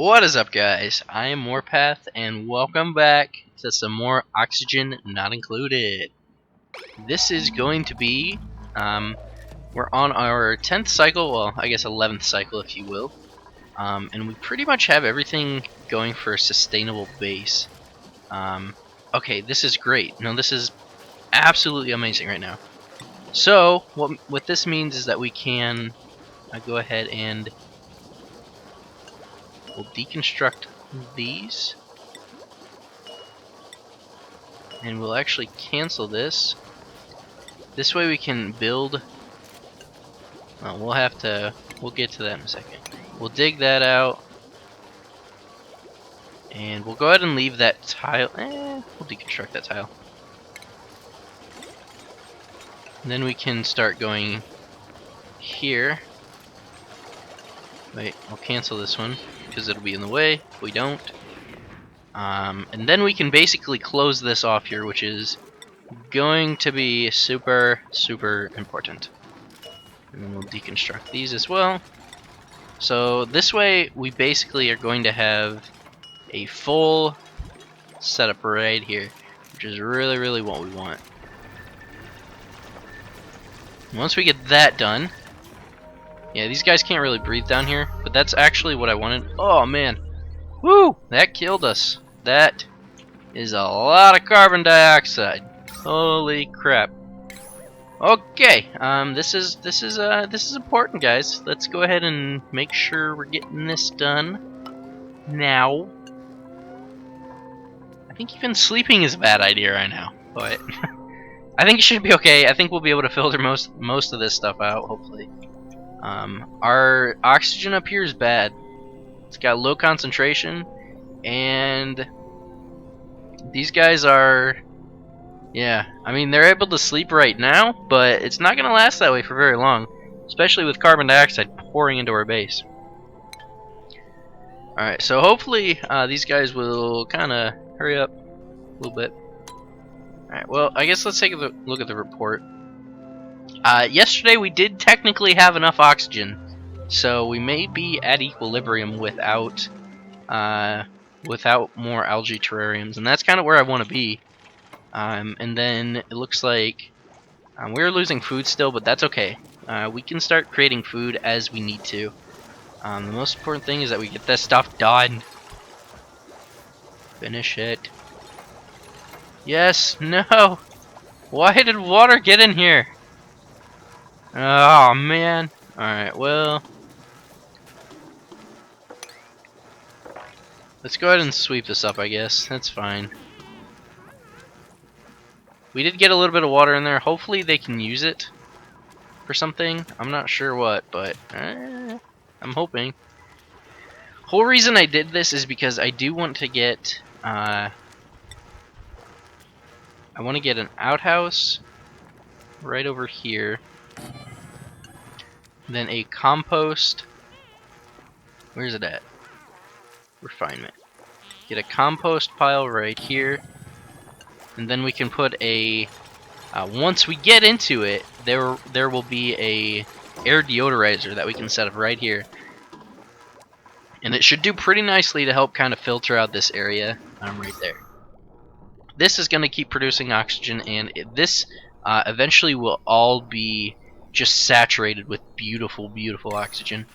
What is up, guys? I am Warpath, and welcome back to some more Oxygen Not Included. This is going to be, we're on our 10th cycle, well, I guess 11th cycle, if you will. And we pretty much have everything going for a sustainable base. Okay, this is great. No, this is absolutely amazing right now. So, what this means is that we can go ahead and we'll deconstruct these. And we'll actually cancel this. This way we can build. Well, we'll get to that in a second. We'll dig that out. And we'll go ahead and leave that tile. We'll deconstruct that tile. And then we can start going here. Wait, I'll cancel this one because it'll be in the way if we don't. And then we can basically close this off here, which is going to be super important. And then we'll deconstruct these as well. So this way we basically are going to have a full setup right here, which is really what we want. And once we get that done, yeah, these guys can't really breathe down here, but that's actually what I wanted. Oh man, woo, that killed us. That is a lot of carbon dioxide. Holy crap. Okay, this is important, guys. Let's go ahead and make sure we're getting this done now. I think even sleeping is a bad idea right now, but I think it should be okay. I think we'll be able to filter most of this stuff out, hopefully. Our oxygen up here is bad. It's got low concentration, and these guys are, yeah, I mean, they're able to sleep right now, but it's not going to last that way for very long, especially with carbon dioxide pouring into our base. Alright, so hopefully these guys will kind of hurry up a little bit. Alright, well, I guess let's take a look at the report. Yesterday we did technically have enough oxygen, so we may be at equilibrium without more algae terrariums, and that's kind of where I want to be. And then it looks like we're losing food still, but that's okay. We can start creating food as we need to. The most important thing is that we get this stuff done. Finish it. Yes, no! Why did water get in here? Oh man. Alright, well, let's go ahead and sweep this up, I guess. That's fine. We did get a little bit of water in there. Hopefully they can use it for something. I'm not sure what, but I'm hoping. Whole reason I did this is because I do want to get I want to get an outhouse right over here. Then a compost. Where's it at? Refinement. Get a compost pile right here. And then we can put a once we get into it, there will be a air deodorizer that we can set up right here, and it should do pretty nicely to help kind of filter out this area right there. This is going to keep producing oxygen, and this eventually will all be just saturated with beautiful oxygen,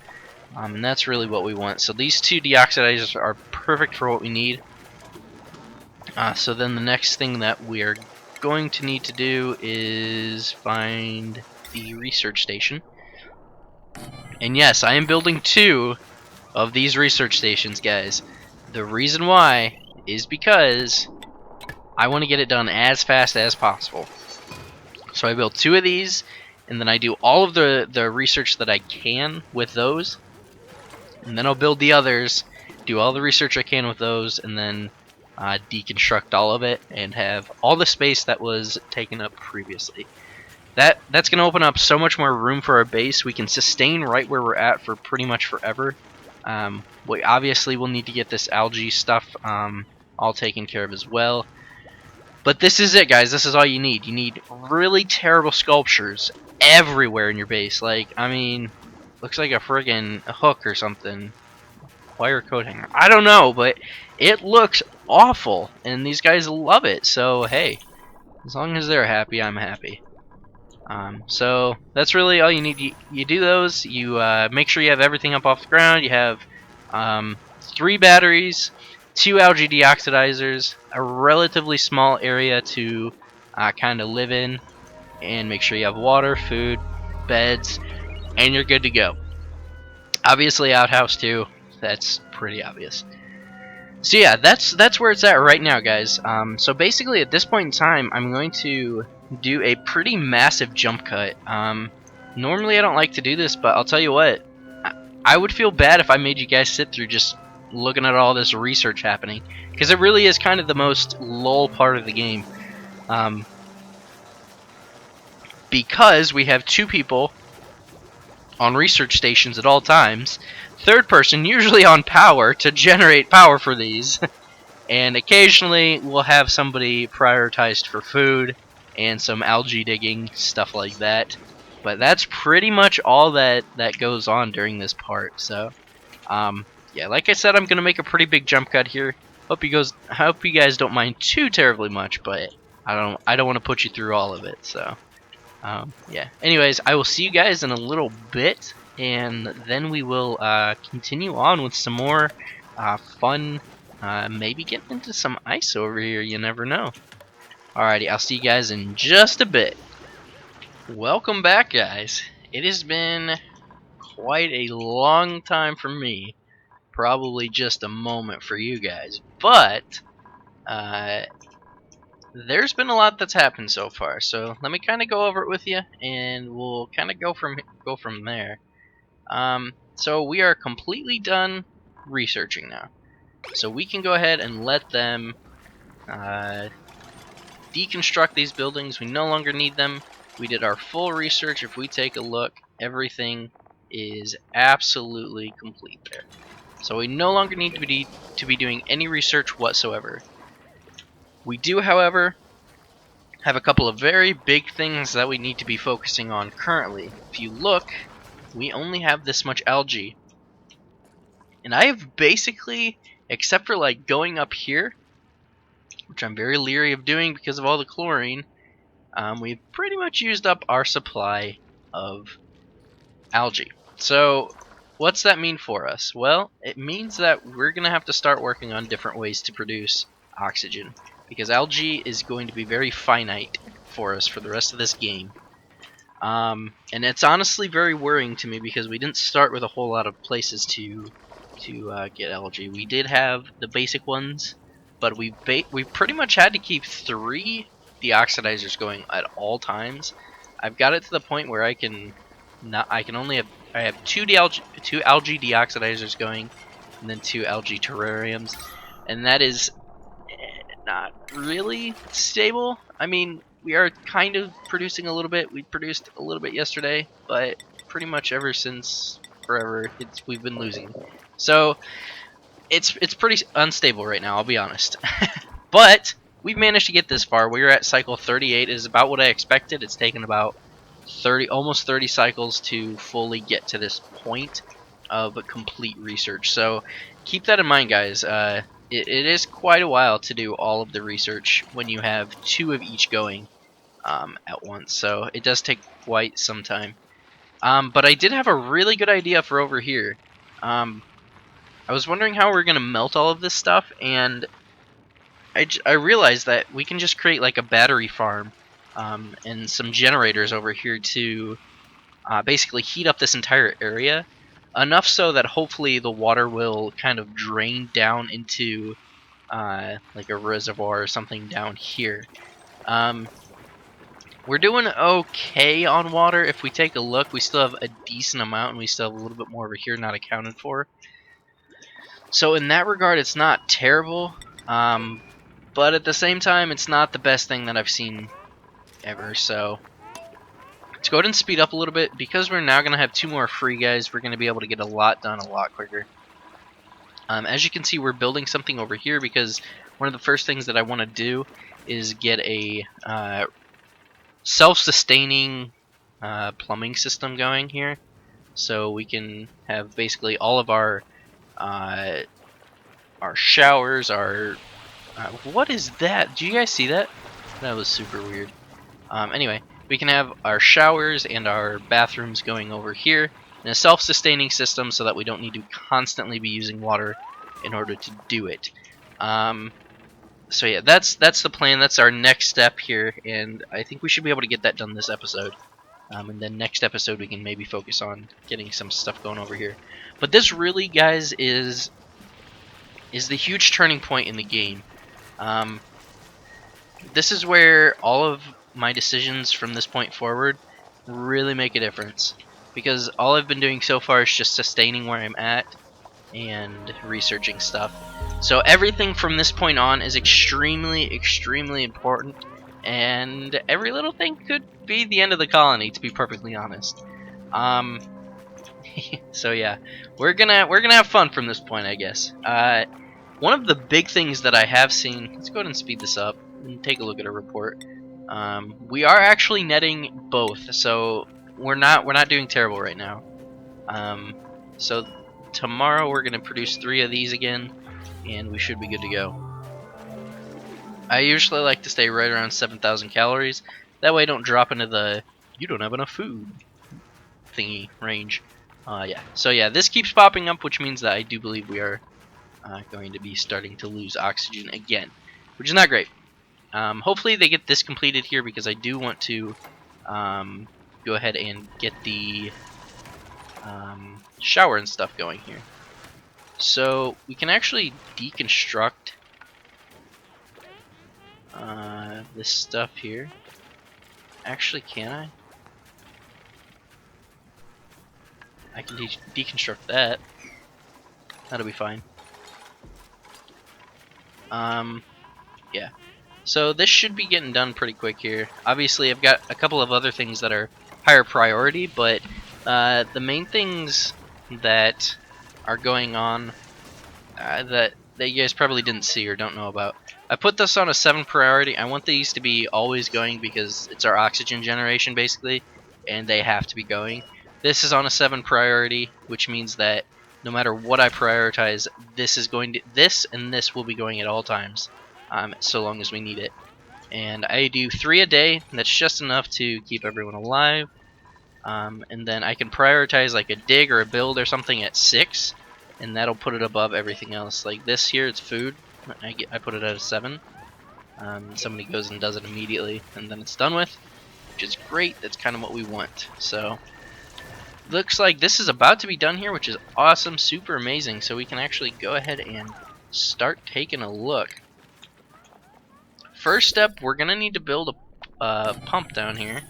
and that's really what we want. So these two deoxidizers are perfect for what we need. So then the next thing that we're going to need to do is find the research station. And yes, I am building 2 of these research stations, guys. The reason why is because I want to get it done as fast as possible. So I build 2 of these, and then I do all of the research that I can with those. And then I'll build the others, do all the research I can with those, and then deconstruct all of it and have all the space that was taken up previously. That's going to open up so much more room for our base. We can sustain right where we're at for pretty much forever. We obviously will need to get this algae stuff all taken care of as well. But this is it, guys. This is all you need. You need really terrible sculptures everywhere in your base. Like, I mean, looks like a friggin' hook or something. wire coat hanger. I don't know, but it looks awful, and these guys love it. So hey, as long as they're happy, I'm happy. So that's really all you need. You do those. You make sure you have everything up off the ground. You have 3 batteries, 2 algae deoxidizers, a relatively small area to kind of live in, and make sure you have water, food, beds, and you're good to go. Obviously, outhouse too. That's pretty obvious. So yeah, that's where it's at right now, guys. So basically, at this point in time, I'm going to do a pretty massive jump cut. Normally, I don't like to do this, but I'll tell you what, I would feel bad if I made you guys sit through just looking at all this research happening, because it really is kind of the most lull part of the game. Because we have 2 people on research stations at all times, 3rd person usually on power to generate power for these. And occasionally we'll have somebody prioritized for food and some algae digging, stuff like that. But that's pretty much all that goes on during this part. So, yeah, like I said, I'm gonna make a pretty big jump cut here. Hope you guys don't mind too terribly much, but I don't want to put you through all of it. So, yeah. Anyways, I will see you guys in a little bit, and then we will continue on with some more fun. Maybe get into some ice over here, you never know. Alrighty, I'll see you guys in just a bit. Welcome back, guys. It has been quite a long time for me. Probably just a moment for you guys. But, there's been a lot that's happened so far. So let me kind of go over it with you, and we'll kind of go from there. So we are completely done researching now. So we can go ahead and let them deconstruct these buildings. We no longer need them. We did our full research. If we take a look, everything is absolutely complete there. So we no longer need to be doing any research whatsoever. We do, however, have a couple of very big things that we need to be focusing on currently. If you look, we only have this much algae. And I have basically, except for like going up here, which I'm very leery of doing because of all the chlorine, we've pretty much used up our supply of algae. So what's that mean for us? Well, it means that we're going to have to start working on different ways to produce oxygen, because algae is going to be very finite for us for the rest of this game. And it's honestly very worrying to me because we didn't start with a whole lot of places to get algae. We did have the basic ones, but we pretty much had to keep 3 deoxidizers going at all times. I've got it to the point where I have 2 algae deoxidizers going, and then 2 algae terrariums, and that is not really stable. I mean, we are kind of producing a little bit. We produced a little bit yesterday, but pretty much ever since forever, we've been losing. So it's pretty unstable right now, I'll be honest. But we've managed to get this far. We're at cycle 38. It is about what I expected. It's taken about almost 30 cycles to fully get to this point of a complete research. So keep that in mind, guys. It is quite a while to do all of the research when you have 2 of each going at once. So it does take quite some time. But I did have a really good idea for over here. I was wondering how we're going to melt all of this stuff, and I realized that we can just create like a battery farm and some generators over here to basically heat up this entire area, enough so that hopefully the water will kind of drain down into like a reservoir or something down here. We're doing okay on water. If we take a look, we still have a decent amount, and we still have a little bit more over here not accounted for. So in that regard, it's not terrible, but at the same time, it's not the best thing that I've seen ever. So let's go ahead and speed up a little bit. Because we're now going to have 2 more free guys, we're going to be able to get a lot done a lot quicker. As you can see, we're building something over here because one of the first things that I want to do is get a self-sustaining plumbing system going here, so we can have basically all of our our showers, our what is that? Do you guys see that? That was super weird. Anyway, we can have our showers and our bathrooms going over here in a self-sustaining system so that we don't need to constantly be using water in order to do it. So yeah, that's the plan. That's our next step here, and I think we should be able to get that done this episode. And then next episode we can maybe focus on getting some stuff going over here. But this really, guys, is the huge turning point in the game. This is where all of my decisions from this point forward really make a difference, because all I've been doing so far is just sustaining where I'm at and researching stuff. So everything from this point on is extremely, extremely important, and every little thing could be the end of the colony, to be perfectly honest. So yeah, we're gonna have fun from this point, I guess. One of the big things that I have seen, let's go ahead and speed this up and take a look at a report. We are actually netting both, so we're not doing terrible right now. So tomorrow we're gonna produce 3 of these again, and we should be good to go. I usually like to stay right around 7,000 calories. That way I don't drop into the "you don't have enough food" thingy range. Yeah. So yeah, this keeps popping up, which means that I do believe we are going to be starting to lose oxygen again, which is not great. Hopefully they get this completed here, because I do want to go ahead and get the shower and stuff going here. So we can actually deconstruct this stuff here. Actually, can I? I can deconstruct that. That'll be fine. Yeah. So this should be getting done pretty quick here. Obviously, I've got a couple of other things that are higher priority, but the main things that are going on that you guys probably didn't see or don't know about. I put this on a 7 priority. I want these to be always going because it's our oxygen generation, basically, and they have to be going. This is on a 7 priority, which means that no matter what I prioritize, this and this will be going at all times, so long as we need it. And I do 3 a day. That's just enough to keep everyone alive. And then I can prioritize like a dig or a build or something at 6, and that'll put it above everything else. Like this here, it's food. I put it at a 7. Somebody goes and does it immediately, and then it's done with, which is great. That's kind of what we want. So looks like this is about to be done here, which is awesome, super amazing. So we can actually go ahead and start taking a look. First step, we're gonna need to build a pump down here.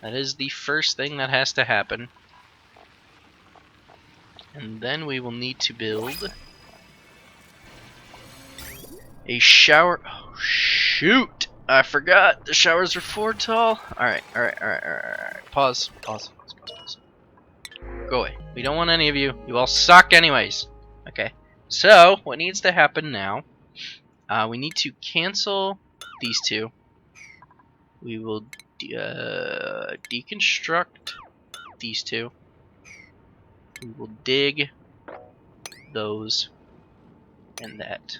That is the first thing that has to happen. And then we will need to build a shower. Oh, shoot! I forgot the showers are 4 tall. Alright. Pause. Go away. We don't want any of you. You all suck anyways. Okay. So, what needs to happen now, we need to cancel these 2. We will deconstruct these 2. We will dig those and that.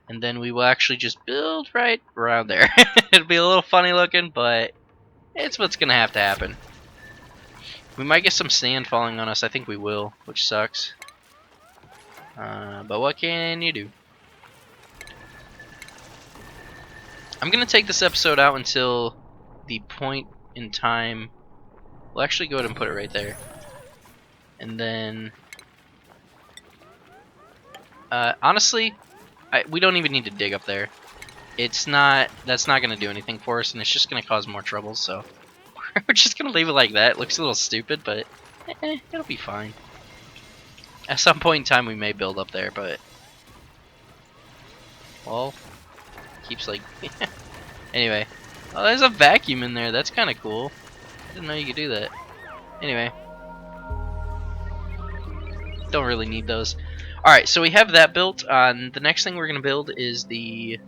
And then we will actually just build right around there. It'll be a little funny looking, but it's what's gonna have to happen. We might get some sand falling on us. I think we will, which sucks. But what can you do? I'm gonna take this episode out until the point in time. We'll actually go ahead and put it right there. And then honestly, we don't even need to dig up there. That's not gonna do anything for us, and it's just gonna cause more trouble, so we're just gonna leave it like that. It looks a little stupid, but it'll be fine. At some point in time we may build up there, but well, keeps like anyway. Oh, there's a vacuum in there. That's kind of cool. I didn't know you could do that. Anyway, don't really need those. Alright, so we have that built. The next thing we're gonna build is the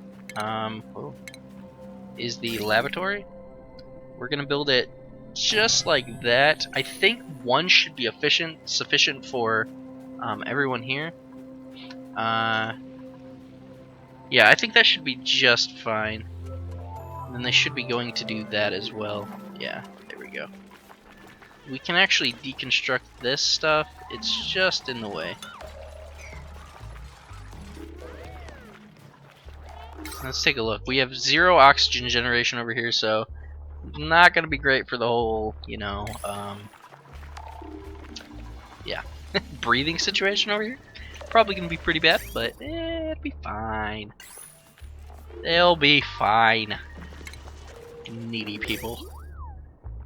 lavatory. We're gonna build it just like that. I think 1 should be sufficient for everyone here. Yeah, I think that should be just fine. And then they should be going to do that as well. Yeah, there we go. We can actually deconstruct this stuff. It's just in the way. Let's take a look. We have 0 oxygen generation over here, so not going to be great for the whole, you know, yeah, breathing situation over here. Probably going to be pretty bad, but it'll be fine. They'll be fine. Needy people.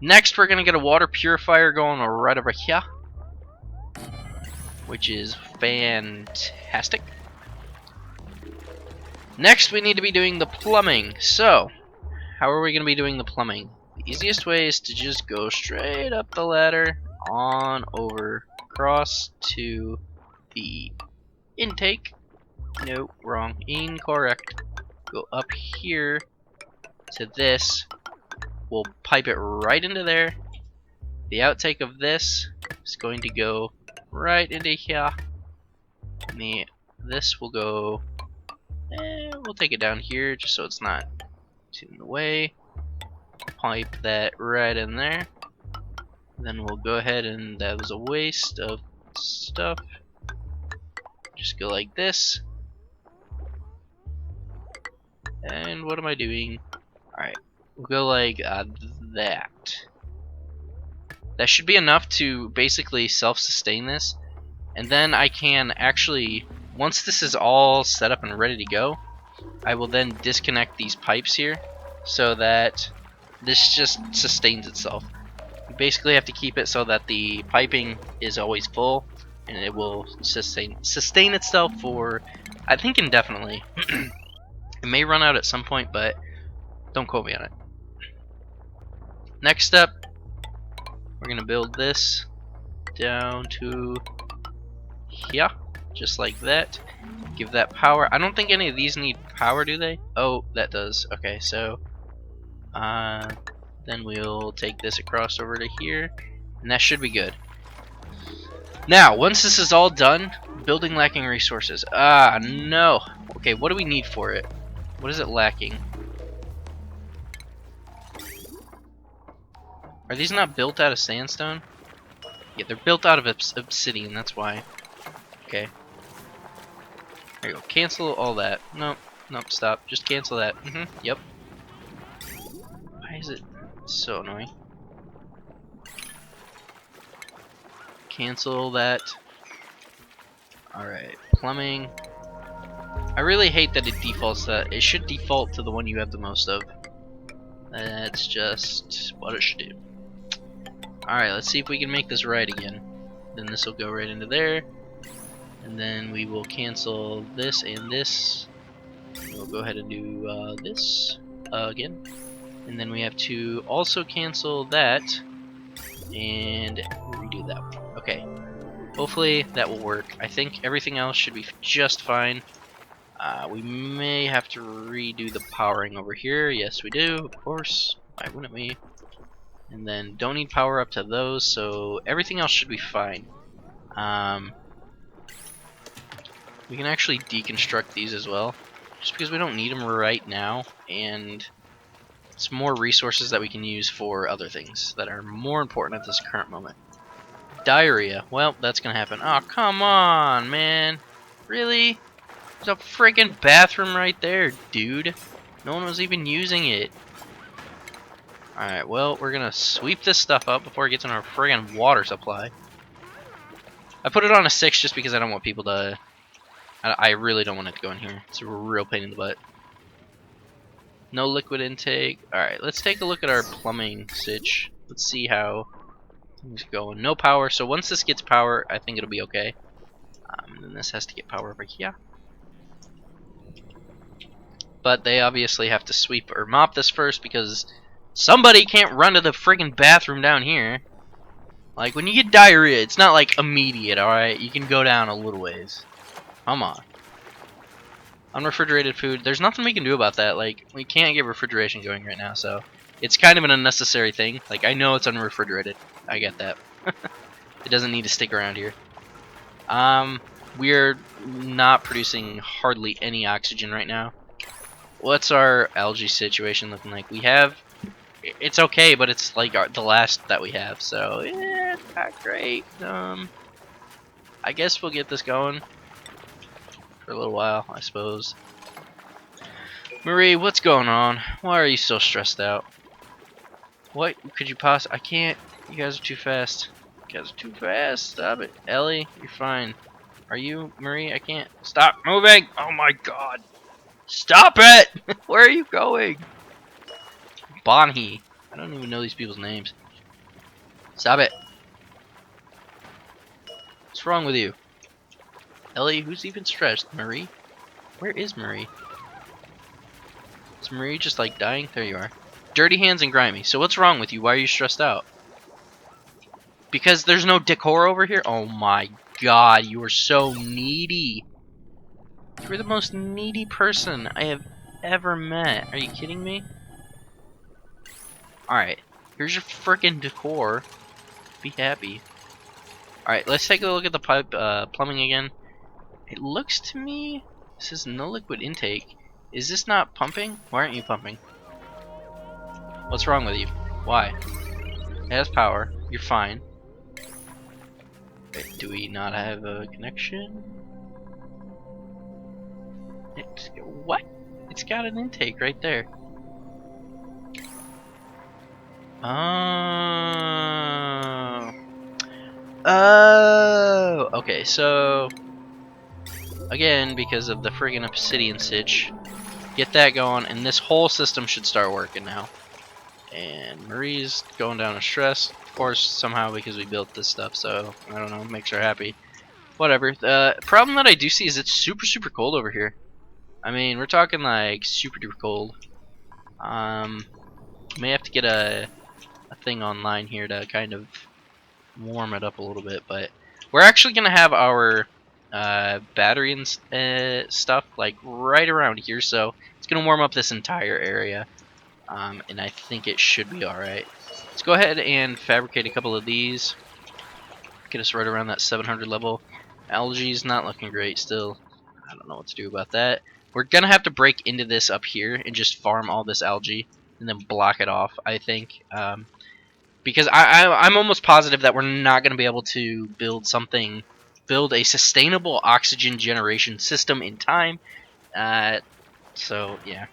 Next, we're going to get a water purifier going right over here, which is fantastic. Next, we need to be doing the plumbing. So, how are we going to be doing the plumbing? The easiest way is to just go straight up the ladder, on over, across to the intake. No, wrong. Incorrect. Go up here to this. We'll pipe it right into there. The outtake of this is going to go right into here. This will go... we'll take it down here just so it's not too in the way. Pipe that right in there. Then we'll go ahead and that was a waste of stuff. Just go like this. And what am I doing? Alright, we'll go like that. That should be enough to basically self-sustain this. And then I can actually, once this is all set up and ready to go, I will then disconnect these pipes here so that this just sustains itself. You basically have to keep it so that the piping is always full and it will sustain itself for, I think, indefinitely. It may run out at some point, but don't quote me on it. Next up, we're going to build this down to here, just like that. Give that power. I don't think any of these need power, do they? Oh, that does. Okay, so then we'll take this across over to here, and that should be good. Now, once this is all done, building lacking resources. Ah, no. Okay, what do we need for it? What is it lacking? Are these not built out of sandstone? Yeah, they're built out of obsidian, that's why. Okay. There you go. Cancel all that. Nope. Nope, stop. Just cancel that. Yep. Why is it so annoying? Cancel that. Alright. Plumbing. I really hate that it defaults that. It should default to the one you have the most of. That's just what it should do. Alright, let's see if we can make this right again. Then this will go right into there. And then we will cancel this and this. We'll go ahead and do this again. And then we have to also cancel that and redo that one. Okay. Hopefully that will work. I think everything else should be just fine. We may have to redo the powering over here. Yes, we do, of course. Why wouldn't we? And then don't need power up to those, so everything else should be fine. We can actually deconstruct these as well, just because we don't need them right now, and it's more resources that we can use for other things that are more important at this current moment. Diarrhea. Well, that's gonna happen. Oh, come on, man. Really? There's a freaking bathroom right there, dude. No one was even using it. Alright, well, we're gonna sweep this stuff up before it gets in our friggin' water supply. I put it on a 6 just because I don't want people to... I really don't want it to go in here. It's a real pain in the butt. No liquid intake. Alright, let's take a look at our plumbing sitch. Let's see how things are going. No power, so once this gets power, I think it'll be okay. Then this has to get power over here. But they obviously have to sweep or mop this first because somebody can't run to the friggin' bathroom down here. Like, when you get diarrhea, it's not like immediate, alright? You can go down a little ways. Come on. Unrefrigerated food. There's nothing we can do about that. Like, we can't get refrigeration going right now, so it's kind of an unnecessary thing. Like, I know it's unrefrigerated. I get that. It doesn't need to stick around here. We're not producing hardly any oxygen right now. What's our algae situation looking like? We have, it's okay, but it's like the last that we have, so yeah, it's not great. I guess we'll get this going for a little while, I suppose. Marie, what's going on? Why are you so stressed out? What could you possibly? I can't. You guys are too fast. You guys are too fast. Stop it. Ellie, you're fine. Are you, Marie? I can't. Stop moving! Oh my god. Stop it! Where are you going? Bonhi. I don't even know these people's names. Stop it. What's wrong with you? Ellie, who's even stressed? Marie? Where is Marie? Is Marie just like dying? There you are. Dirty hands and grimy. So what's wrong with you? Why are you stressed out? Because there's no decor over here? Oh my god, you are so needy. You're the most needy person I have ever met. Are you kidding me? Alright, here's your freaking decor. Be happy. Alright, let's take a look at the pipe plumbing again. It looks to me, this is no liquid intake. Is this not pumping? Why aren't you pumping? What's wrong with you? Why? It has power. You're fine. Wait, do we not have a connection? What? It's got an intake right there. Oh. Oh. Okay, so again, because of the friggin' obsidian sitch, get that going, and this whole system should start working now. And Marie's going down in stress, of course, somehow because we built this stuff, so I don't know, makes her happy. Whatever. The problem that I do see is it's super, super cold over here. I mean, we're talking like super duper cold. May have to get a thing online here to kind of warm it up a little bit, but we're actually gonna have our battery and stuff like right around here, so it's gonna warm up this entire area, and I think it should be all right. Let's go ahead and fabricate a couple of these. Get us right around that 700 level. Algae's not looking great still. I don't know what to do about that. We're gonna have to break into this up here and just farm all this algae and then block it off, I think. Because I'm almost positive that we're not gonna be able to build a sustainable oxygen generation system in time. So yeah,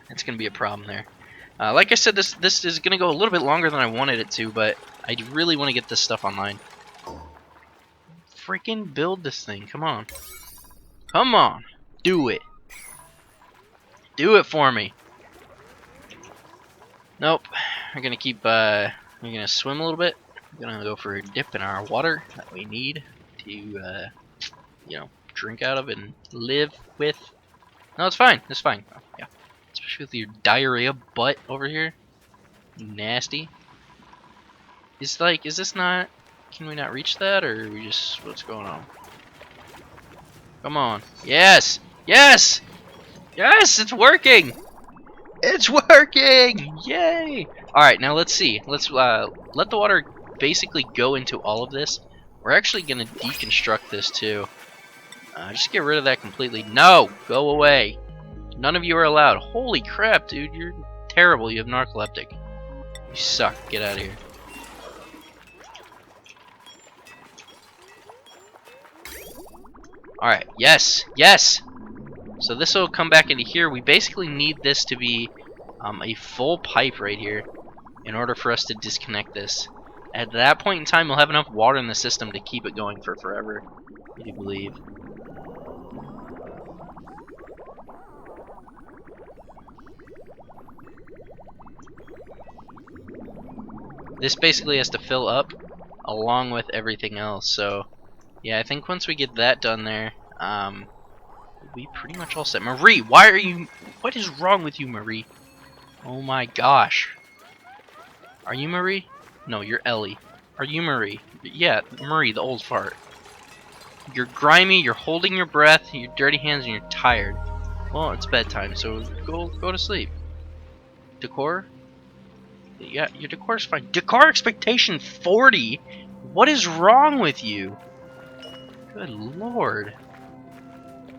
it's gonna be a problem there. Like I said, this is gonna go a little bit longer than I wanted it to, but I really want to get this stuff online. Freaking build this thing! Come on, come on, do it, do it for me. Nope. We're gonna keep. We're gonna swim a little bit. We're gonna go for a dip in our water that we need to, you know, drink out of and live with. No, it's fine. It's fine. Oh, yeah. Especially with your diarrhea butt over here. Nasty. Is this not? Can we not reach that, or are we just? What's going on? Come on. Yes. Yes. Yes. It's working. It's working! Yay! Alright, now let's see. Let's let the water basically go into all of this. We're actually going to deconstruct this too. Just get rid of that completely. No! Go away. None of you are allowed. Holy crap, dude. You're terrible. You have narcoleptic. You suck. Get out of here. Alright, yes! Yes! So this will come back into here. We basically need this to be a full pipe right here in order for us to disconnect this. At that point in time, we'll have enough water in the system to keep it going for forever, I do believe. This basically has to fill up along with everything else. So yeah, I think once we get that done there, we'll be pretty much all set. Marie, why are you... What is wrong with you, Marie? Oh my gosh. Are you Marie? No, you're Ellie. Are you Marie? Yeah, Marie, the old fart. You're grimy, you're holding your breath, your dirty hands, and you're tired. Well, it's bedtime, so go to sleep. Decor? Yeah, your decor's fine. Decor expectation 40? What is wrong with you? Good lord.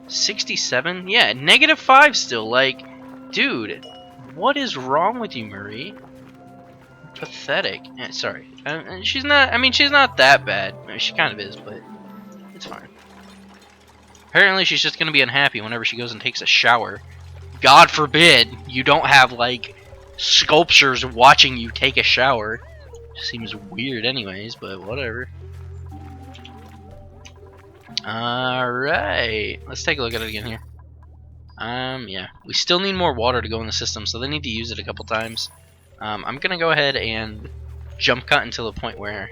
67? Yeah, -5 still. Like, dude, what is wrong with you, Marie? Pathetic. Sorry. She's not, I mean, she's not that bad. I mean, she kind of is, but it's fine. Apparently, she's just going to be unhappy whenever she goes and takes a shower. God forbid you don't have, like, sculptures watching you take a shower. Seems weird anyways, but whatever. Alright. Let's take a look at it again here. Yeah. We still need more water to go in the system, so they need to use it a couple times. I'm gonna go ahead and jump cut until the point where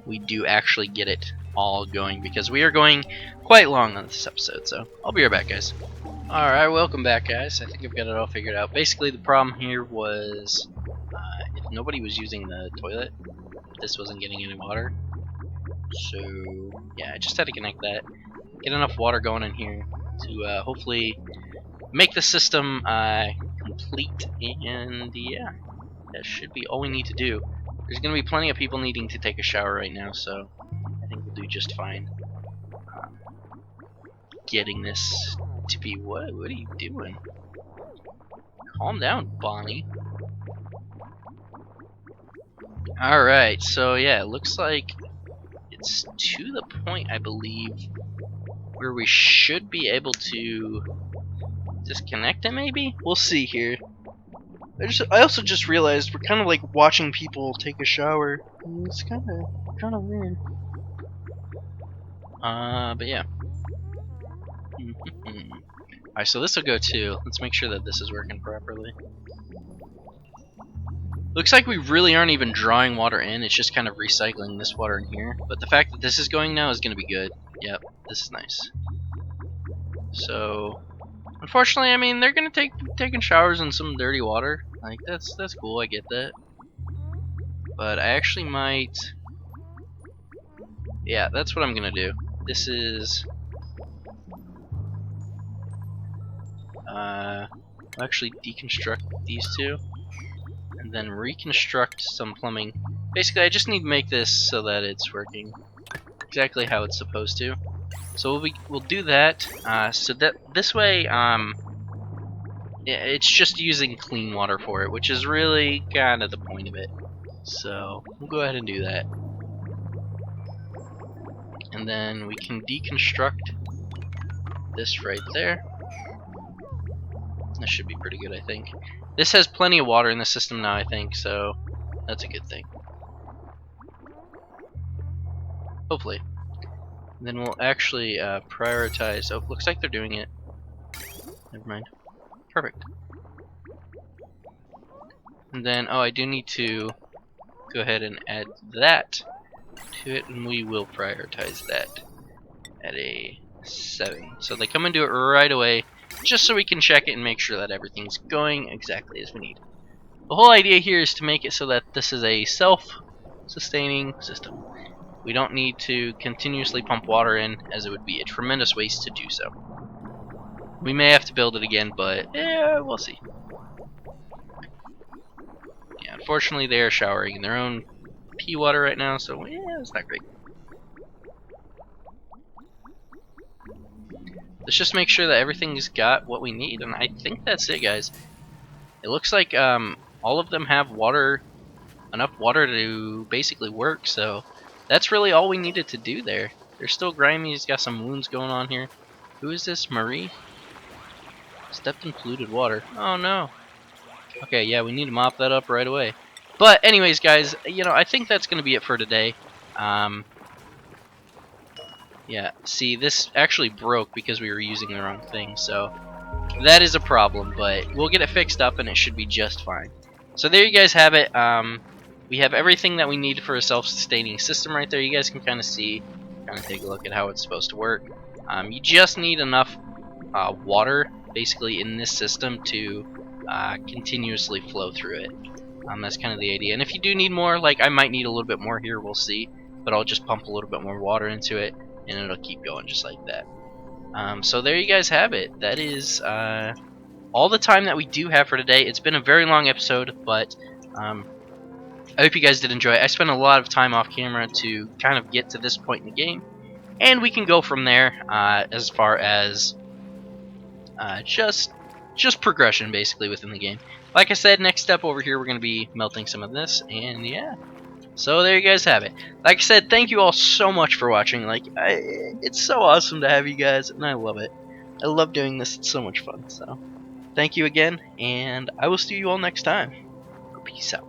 we do actually get it all going, because we are going quite long on this episode, so I'll be right back, guys. Alright, welcome back, guys. I think I've got it all figured out. Basically, the problem here was if nobody was using the toilet, this wasn't getting any water. So, yeah, I just had to connect that, get enough water going in here to hopefully make the system complete, and yeah, that should be all we need to do. There's going to be plenty of people needing to take a shower right now, so I think we'll do just fine. Getting this to be what? What are you doing? Calm down, Bonnie. Alright, so yeah, it looks like it's to the point, I believe, where we should be able to disconnect it, maybe? We'll see here. I also just realized we're kind of like watching people take a shower. It's kind of weird. But yeah. Alright, so this will go too. Let's make sure that this is working properly. Looks like we really aren't even drawing water in, it's just kind of recycling this water in here. But the fact that this is going now is going to be good. Yep, this is nice. So, unfortunately, I mean, they're going to taking showers in some dirty water. Like, that's cool, I get that. But I actually might... Yeah, that's what I'm going to do. This is... I'll actually deconstruct these two. And then reconstruct some plumbing. Basically, I just need to make this so that it's working exactly how it's supposed to. So we'll do that. So that this way, it's just using clean water for it, which is really kind of the point of it. So we'll go ahead and do that. And then we can deconstruct this right there. That should be pretty good, I think. This has plenty of water in the system now, I think, so that's a good thing. Hopefully. And then we'll actually prioritize... Oh, looks like they're doing it. Never mind. Perfect. And then, oh, I do need to go ahead and add that to it, and we will prioritize that at a 7. So they come and do it right away, just so we can check it and make sure that everything's going exactly as we need. The whole idea here is to make it so that this is a self-sustaining system. We don't need to continuously pump water in, as it would be a tremendous waste to do so. We may have to build it again, but yeah, we'll see. Yeah, unfortunately they are showering in their own pea water right now, so yeah, it's not great. Let's just make sure that everything's got what we need, and I think that's it, guys. It looks like all of them have water, enough water to basically work, so that's really all we needed to do there. They're still grimy, he's got some wounds going on here. Who is this, Marie? Stepped in polluted water. Oh no. Okay, yeah, we need to mop that up right away. But anyways, guys, you know, I think that's going to be it for today. Yeah, see, this actually broke because we were using the wrong thing, so that is a problem, but we'll get it fixed up and it should be just fine. So there you guys have it. We have everything that we need for a self-sustaining system right there. You guys can kind of see, kind of take a look at how it's supposed to work. You just need enough water, basically, in this system to continuously flow through it. That's kind of the idea. And if you do need more, like I might need a little bit more here, we'll see. But I'll just pump a little bit more water into it, and it'll keep going just like that. So there you guys have it. That is all the time that we do have for today. It's been a very long episode, but I hope you guys did enjoy it. I spent a lot of time off camera to kind of get to this point in the game, and we can go from there as far as just progression basically within the game. Like I said, next step over here, we're going to be melting some of this, and yeah. So there you guys have it. Like I said, thank you all so much for watching. It's so awesome to have you guys, and I love it. I love doing this. It's so much fun. So thank you again, and I will see you all next time. Peace out.